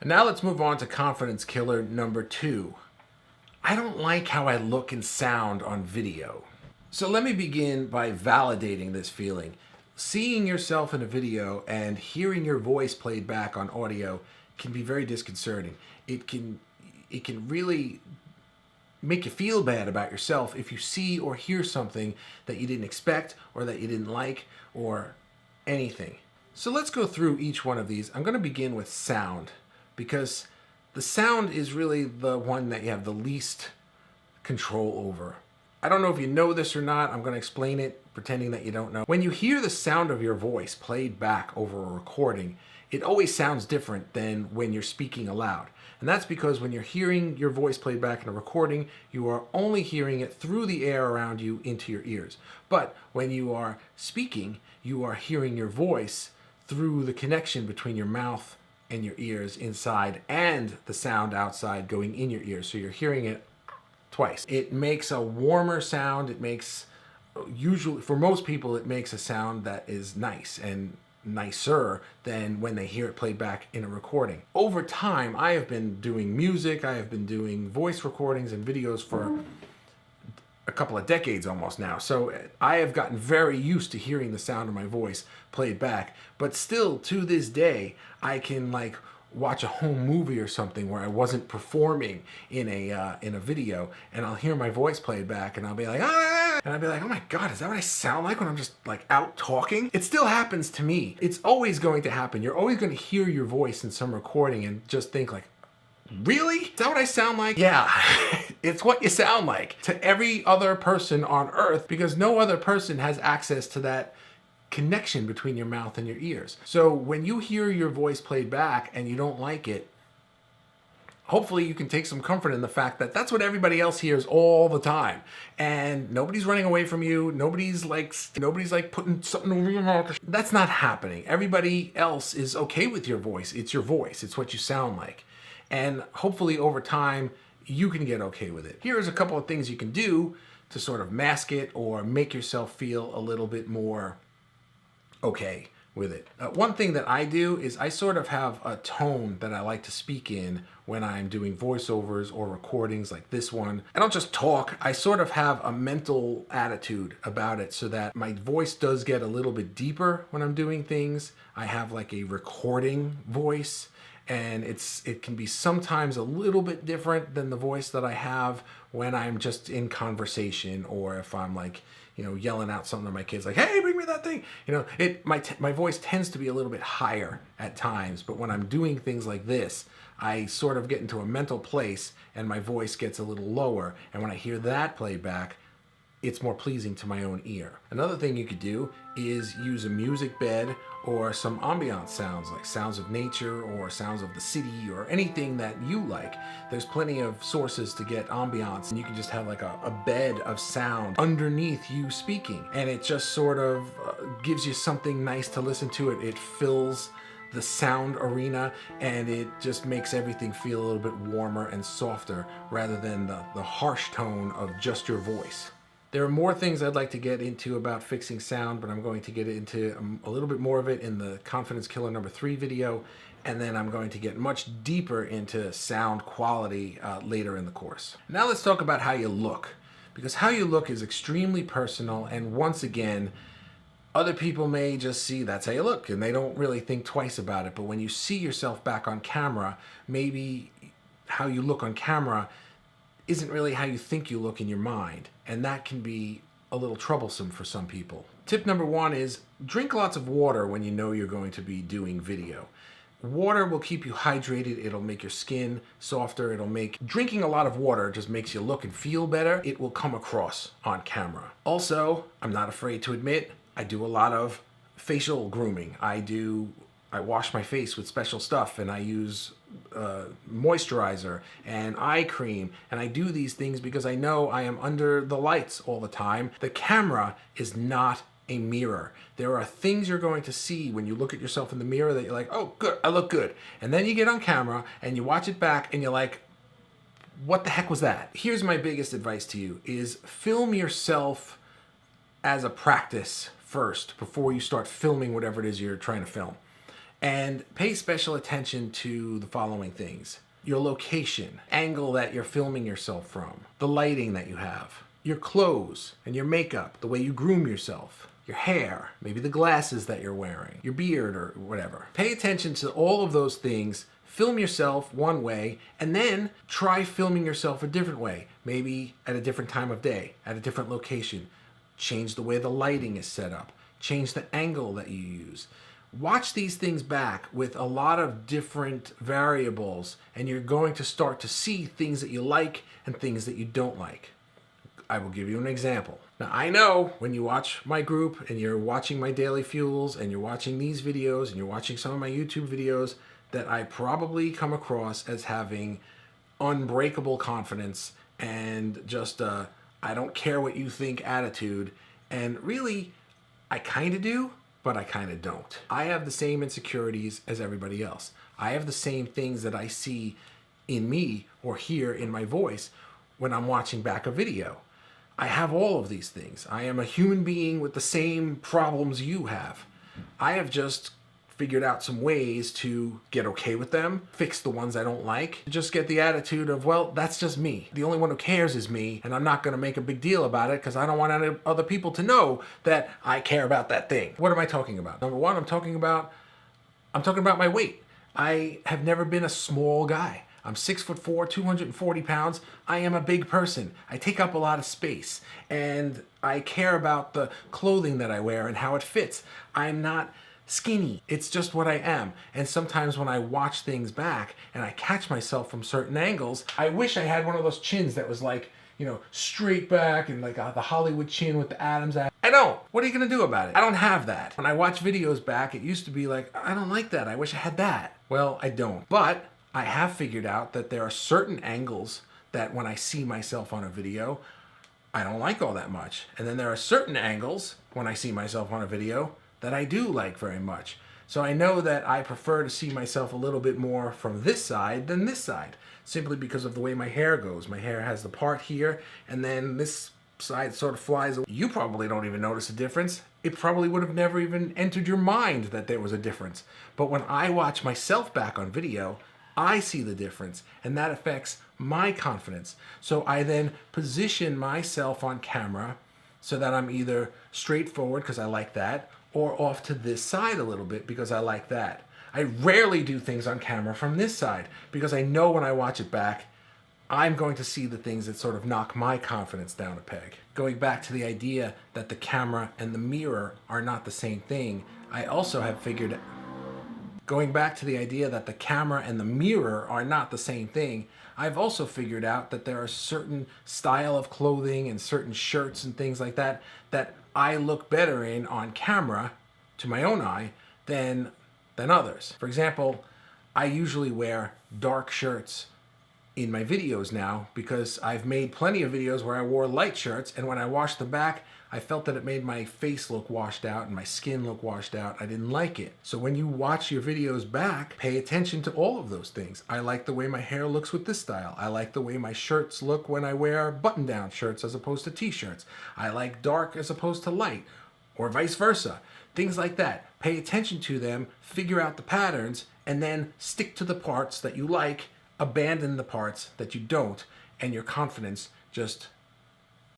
And now let's move on to confidence killer number 2. I don't like how I look and sound on video. So let me begin by validating this feeling. Seeing yourself in a video and hearing your voice played back on audio can be very disconcerting. It can really make you feel bad about yourself if you see or hear something that you didn't expect or that you didn't like or anything. So let's go through each one of these. I'm going to begin with sound because the sound is really the one that you have the least control over. I don't know if you know this or not. I'm going to explain it pretending that you don't know. When you hear the sound of your voice played back over a recording, it always sounds different than when you're speaking aloud. And that's because when you're hearing your voice played back in a recording, you are only hearing it through the air around you into your ears. But when you are speaking, you are hearing your voice through the connection between your mouth and your ears inside and the sound outside going in your ears. So you're hearing it twice. It makes a warmer sound. It makes, usually for most people, it makes a sound that is nice and nicer than when they hear it played back in a recording. Over time, I have been doing music, I have been doing voice recordings and videos for a couple of decades almost now. So I have gotten very used to hearing the sound of my voice played back, but still to this day, I can like watch a home movie or something where I wasn't performing in a video, and I'll hear my voice played back, and I'll be like, ah! And I'll be like, oh my God, is that what I sound like when I'm just like out talking? It still happens to me. It's always going to happen. You're always going to hear your voice in some recording and just think like, really? Is that what I sound like? Yeah, it's what you sound like to every other person on earth because no other person has access to that connection between your mouth and your ears. So when you hear your voice played back and you don't like it, hopefully you can take some comfort in the fact that that's what everybody else hears all the time. And nobody's running away from you. Nobody's like putting something over your mouth. That's not happening. Everybody else is okay with your voice. It's your voice. It's what you sound like. And hopefully over time, you can get okay with it. Here's a couple of things you can do to sort of mask it or make yourself feel a little bit more okay with it. One thing that I do is I sort of have a tone that I like to speak in when I'm doing voiceovers or recordings like this one. I don't just talk, I sort of have a mental attitude about it so that my voice does get a little bit deeper when I'm doing things. I have like a recording voice, and it can be sometimes a little bit different than the voice that I have when I'm just in conversation, or if I'm like, yelling out something to my kids like, hey, bring me that thing. My voice tends to be a little bit higher at times, but when I'm doing things like this, I sort of get into a mental place and my voice gets a little lower. And when I hear that played back, it's more pleasing to my own ear. Another thing you could do is use a music bed or some ambiance sounds, like sounds of nature or sounds of the city or anything that you like. There's plenty of sources to get ambiance, and you can just have like a bed of sound underneath you speaking, and it just sort of gives you something nice to listen to. It fills the sound arena, and it just makes everything feel a little bit warmer and softer rather than the harsh tone of just your voice. There are more things I'd like to get into about fixing sound, but I'm going to get into a little bit more of it in the Confidence Killer number 3 video, and then I'm going to get much deeper into sound quality later in the course. Now let's talk about how you look, because how you look is extremely personal, and once again, other people may just see that's how you look, and they don't really think twice about it, but when you see yourself back on camera, maybe how you look on camera isn't really how you think you look in your mind, and that can be a little troublesome for some people. Tip number 1 is drink lots of water when you know you're going to be doing video. Water will keep you hydrated, it'll make your skin softer, drinking a lot of water just makes you look and feel better. It will come across on camera. Also, I'm not afraid to admit, I do a lot of facial grooming. I wash my face with special stuff, and I use moisturizer and eye cream, and I do these things because I know I am under the lights all the time. The camera is not a mirror. There are things you're going to see when you look at yourself in the mirror that you're like, oh good, I look good. And then you get on camera and you watch it back and you're like, what the heck was that? Here's my biggest advice to you is film yourself as a practice first before you start filming whatever it is you're trying to film. And pay special attention to the following things: your location, angle that you're filming yourself from, the lighting that you have, your clothes and your makeup, the way you groom yourself, your hair, maybe the glasses that you're wearing, your beard or whatever. Pay attention to all of those things. Film yourself one way and then try filming yourself a different way, maybe at a different time of day, at a different location. Change the way the lighting is set up, change the angle that you use. Watch these things back with a lot of different variables, and you're going to start to see things that you like and things that you don't like. I will give you an example. Now, I know when you watch my group and you're watching my Daily Fuels and you're watching these videos and you're watching some of my YouTube videos, that I probably come across as having unbreakable confidence and just I don't care what you think attitude. And really, I kind of do, but I kind of don't. I have the same insecurities as everybody else. I have the same things that I see in me or hear in my voice when I'm watching back a video. I have all of these things. I am a human being with the same problems you have. I have just figured out some ways to get okay with them, fix the ones I don't like, just get the attitude of, well, that's just me. The only one who cares is me, and I'm not gonna make a big deal about it because I don't want any other people to know that I care about that thing. What am I talking about? Number one, I'm talking about my weight. I have never been a small guy. I'm 6'4", 240 pounds. I am a big person. I take up a lot of space, and I care about the clothing that I wear and how it fits. I'm not skinny. It's just what I am. And sometimes when I watch things back and I catch myself from certain angles, I wish I had one of those chins that was like, you know, straight back and like the Hollywood chin with the Adam's apple. I don't. What are you gonna do about it? I don't have that. When I watch videos back, it used to be like, I don't like that. I wish I had that. Well, I don't. But I have figured out that there are certain angles that when I see myself on a video, I don't like all that much. And then there are certain angles when I see myself on a video that I do like very much. So I know that I prefer to see myself a little bit more from this side than this side, simply because of the way my hair goes. My hair has the part here, and then this side sort of flies away. You probably don't even notice a difference. It probably would have never even entered your mind that there was a difference. But when I watch myself back on video, I see the difference, and that affects my confidence. So I then position myself on camera so that I'm either straightforward because I like that, or off to this side a little bit because I like that. I rarely do things on camera from this side because I know when I watch it back, I'm going to see the things that sort of knock my confidence down a peg. Going back to the idea that the camera and the mirror are not the same thing, I also have figured Going back to the idea that the camera and the mirror are not the same thing, I've also figured out that there are certain style of clothing and certain shirts and things like that that I look better in on camera, to my own eye, than others. For example, I usually wear dark shirts in my videos now because I've made plenty of videos where I wore light shirts, and when I washed them back, I felt that it made my face look washed out and my skin look washed out. I didn't like it. So when you watch your videos back, pay attention to all of those things. I like the way my hair looks with this style. I like the way my shirts look when I wear button-down shirts as opposed to t-shirts. I like dark as opposed to light, or vice versa. Things like that. Pay attention to them, figure out the patterns, and then stick to the parts that you like, abandon the parts that you don't, and your confidence just